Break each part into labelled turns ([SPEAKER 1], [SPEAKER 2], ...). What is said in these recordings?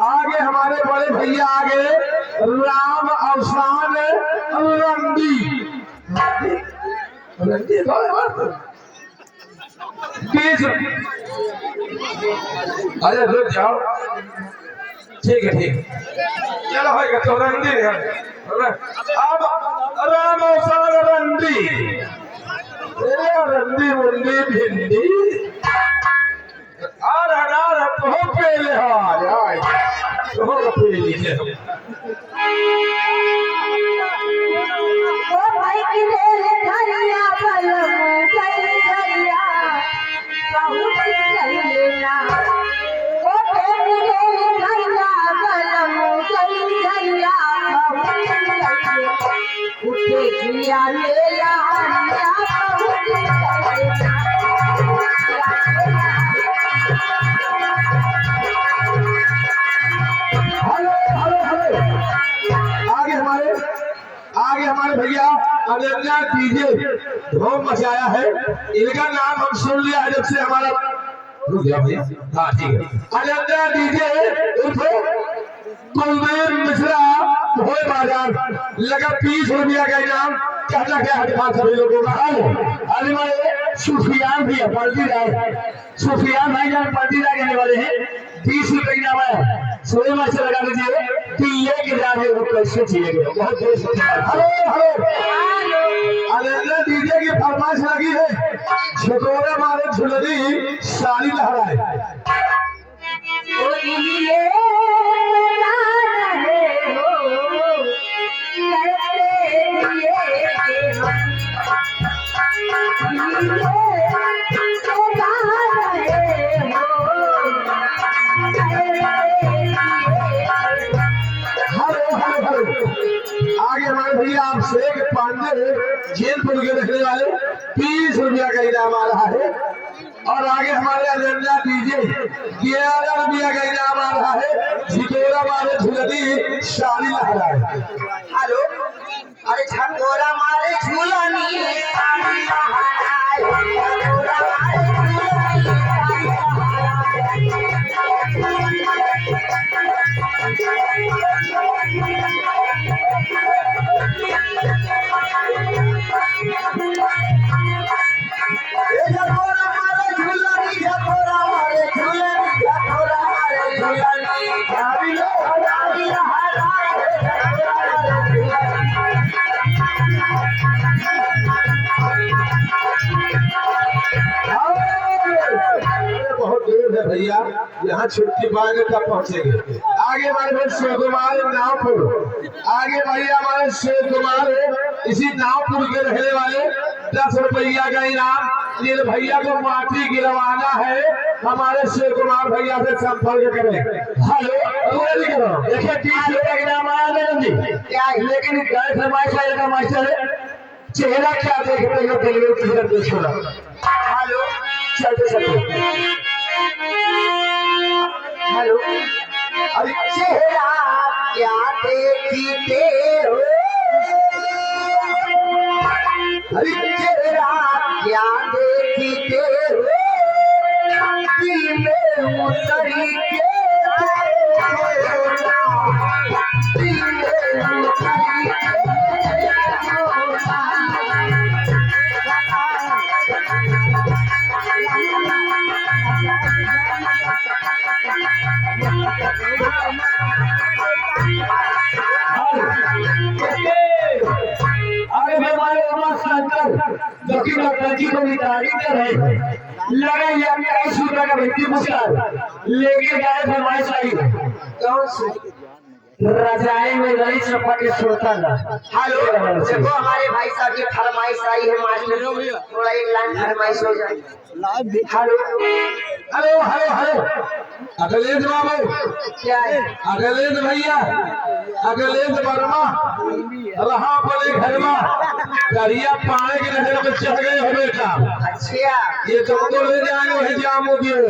[SPEAKER 1] आगे हमारे बड़े भैया आगे राम अवसान रंडी रंडी अरे रुक जाओ ठीक है चलो होगा तो रंडी अब राम अवसान रंडी रंडी मुंडी भिंडी बहुत पहले बहुत पहले
[SPEAKER 2] भाई की धरिया पलम चली धरिया बहुत चलेला ओ तेरी धरिया पलम चली धरिया बहुत चलेला उठे जिया लेला हरिया बहुत चलेला
[SPEAKER 1] आगे हमारे भैया अनन्या डीजे धूम मचाया है। इनका नाम हम सुन लिया है जब से हमारा रुक गया भैया। हाँ ठीक है अनन्या डीजे कुलदीप मिश्रा भोए बाजार लगा 20 रुपया का इनाम। कहना क्या है सभी लोगों का अरे हमारे सुफियान भी है पार्टीदार सुफियान भाई जान पार्टीदार कहने वाले हैं 20 रुपए की नाम है सोए में से लगा लीजिए कि ये किताब है वो कैसे चाहिए बहुत देर से हेलो अनन्या डीजे की फरमाइश लगी है छकोरा मारे झुलरी साड़ी लहराए आगे हमारे भैया आप शेख पांडे जैनपुर के रखने वाले 30 रुपया का इनाम आ रहा है। और आगे हमारे अनन्या डीजे 11 रुपया का इनाम आ रहा है। झिकोरा मारे झुलनी शादी लहरा है।
[SPEAKER 2] हेलो अरे झकोरा मारे झूलनी साड़ी लहराए झकोरा मारे
[SPEAKER 1] भैया यहाँ छुट्टी पाएंगे तब पहुँचेंगे। आगे हमारे भाई शिव कुमार नावपुर आगे भैया हमारे शिव कुमार इसी नावपुर के रहने वाले 10 रुपया का इनाम। इन भैया को माटी गिरवाना है हमारे शिव कुमार भैया से संपर्क करें। हेलो देखिए 30 रुपया का इनाम आया जी क्या लेकिन मास्टर चेहरा क्या देख रहे हो छोड़ा। हेलो चलते
[SPEAKER 2] हेलो अरे चेहरा क्या देखते हो अरे चेहरा क्या देखते हो दिल में उतरी के दिल में उतरी
[SPEAKER 1] आगे हमारे जो कि डॉक्टर जी को भी तारीफ कर रहे हैं
[SPEAKER 2] लगे या 21 रुपए का भिंडी पुस्तक लेके गए फरमाइश आई कौन सी रजाई में रही चपाटी सुल्तान। हेलो देखो हमारे भाई साहब की फरमाइश आई है मास्टर थोड़ा एक लाइन फरमाइश हो जाए। Hello
[SPEAKER 1] hello hello hello Akhilesh बाबू
[SPEAKER 2] क्या है
[SPEAKER 1] अखिलेश भैया अखिलेश वर्मा रहा बोले घरवा करिया पानी की नजर में चढ़ गए हो बेटा।
[SPEAKER 2] अच्छा
[SPEAKER 1] ये तुमको ले जाएंगे वही जाम दिए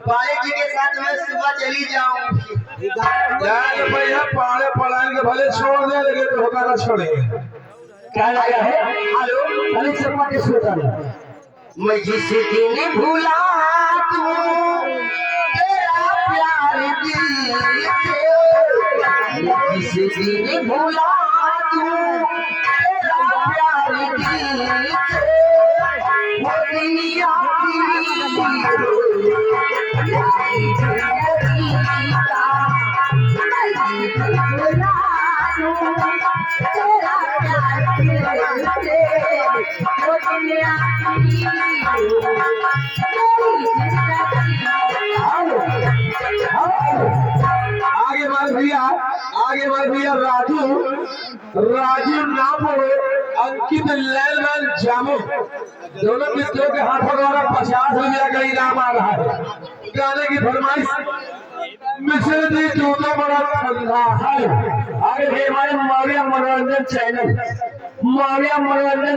[SPEAKER 2] पाले जी के साथ मैं सुबह चली जाऊं
[SPEAKER 1] यार भैया पाड़े पढ़ाएंगे भले छोड़ दे लेकिन तो होगा ना छोड़ेंगे।
[SPEAKER 2] क्या लगा है हेलो अरे चपाटी सुल्तान मैं जिस दिन भूला तू तेरा प्यार दिल से जिस दिन भूला तू तेरा प्यार दिल से वो दुनिया
[SPEAKER 1] आगे बढ़ भैया राजू राजू नाम अंकित लैलमैन जामो दोनों मित्रों के हाथों द्वारा 50 रुपया का इनाम आ रहा है। गाने की फरमाइश मिश्र जी जूता बड़ा ठंडा है।
[SPEAKER 2] आगे भी हमारे माविया मनोरंजन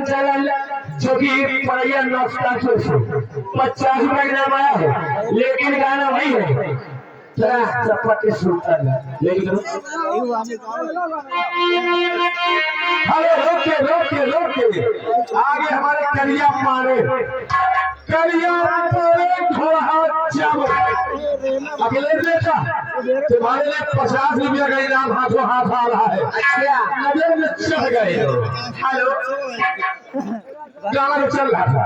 [SPEAKER 2] चैनल जो कि पढ़िया नौस्ता से 50 रुपए का नाम आया है लेकिन गाना वही है चपाटी सुल्तान लेकिन
[SPEAKER 1] अरे रोके आगे हमारे करिया मारे घोड़ा जामो अखिलेश बेटा तुम्हारे लिए 50 रुपया का इनाम हाथों हाथ आ रहा है।
[SPEAKER 2] अच्छा
[SPEAKER 1] नजर में चढ़ गए।
[SPEAKER 2] हेलो
[SPEAKER 1] गाना चल रहा था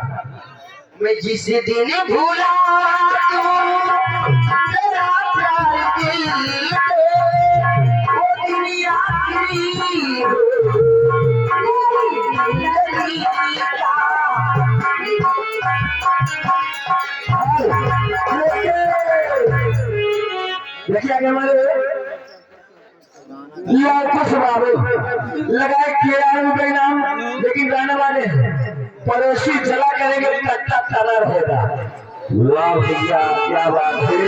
[SPEAKER 2] मैं जिस दिन भूला तू तेरा प्यार दिल से वो दुनिया की देखिए आगे हमारे कुछ बाबू लगाए किया रुपए नाम लेकिन गाने वाले पड़ोसी चला करेंगे तट्टा ताना रहेगा। वाह भैया क्या बात है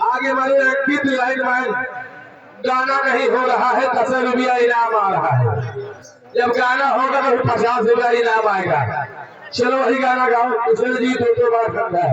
[SPEAKER 1] आगे वाले अंकित लाइन गाना नहीं हो रहा है 10 रुपया इनाम आ रहा है। जब गाना होगा तो 50 रुपया इनाम आएगा। चलो वही गाना गाओ किशोर जी दो बार खंडा है।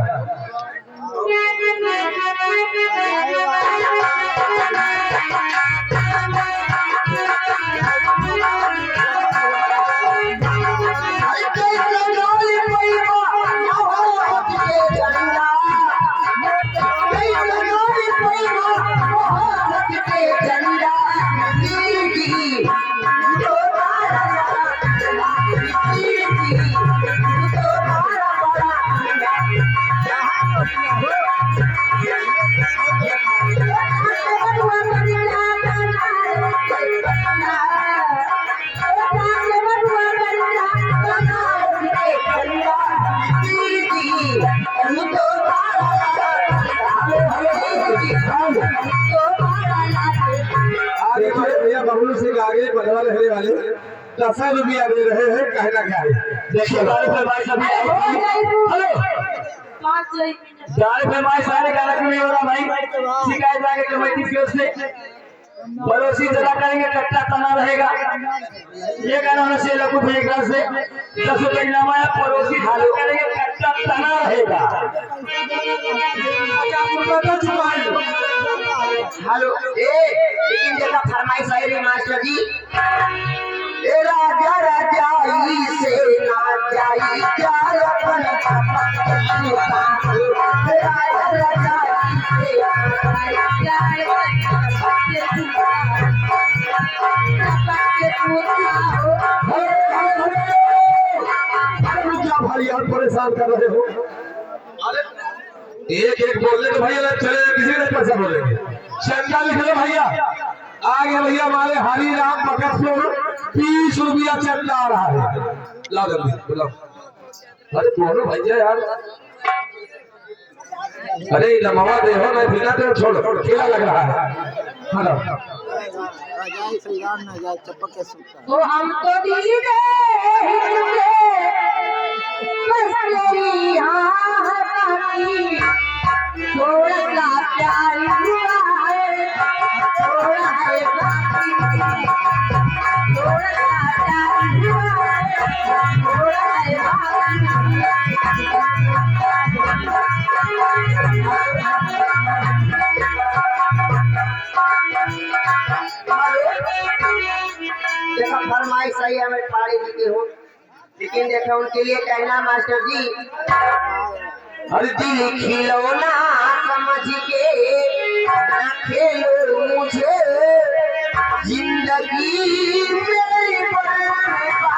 [SPEAKER 1] देखिए भैया बबलू सिंह आगे बनवा रहने वाले 10 रुपया दे रहे हैं, कहना क्या है?
[SPEAKER 2] देखिए गाड़ी पे भाई सभी हेलो 4 फरमाइश सारे कार्यक्रम में हो रहा भाई शिकायत आगे कमेटी की ओर से पड़ोसी जरा करेंगे कट्टा तना रहेगा ये गाना होना चाहिए लघु एक से 10 रुपये इनाम है पड़ोसी ढालू करेंगे कट्टा तना रहेगा हेलो लेकिन जैसा फरमाइश आई रही मास्टर जी ए राजा राजाई से ना जाई क्या अपन
[SPEAKER 1] क्या भाई यार परेशान कर रहे हो? अरे एक एक बोलने तो भैया चले किसी ने पैसा बोलेंगे। चंदा लिख लो भैया, आगे भैया हमारे हरी राम भगत को 20 रुपया चंदा आ रहा है। लाओ जल्दी बुलाओ। अरे बोलो भैया यार, अरे लमवा दे हो ना बिना तो छोड़ो, खेला लग रहा है। हेलो
[SPEAKER 3] तो हम तो दिल दे बस तेरी हाथी थोड़ा सा प्यार हुआ है थोड़ा है बाकी थोड़ा सा प्यार हुआ है थोड़ा है
[SPEAKER 2] देखो फरमाइश सही है मैं पाड़ी जी के हूँ लेकिन देखो उनके लिए कहना मास्टर जी हर दिल खिलौना समझ के ना खेलो मुझे जिंदगी मेरी बर्बाद हो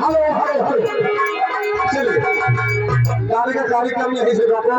[SPEAKER 1] हेलो हेलो हेलो, चलिए गाड़ी का कार्यक्रम यहीं से रोको।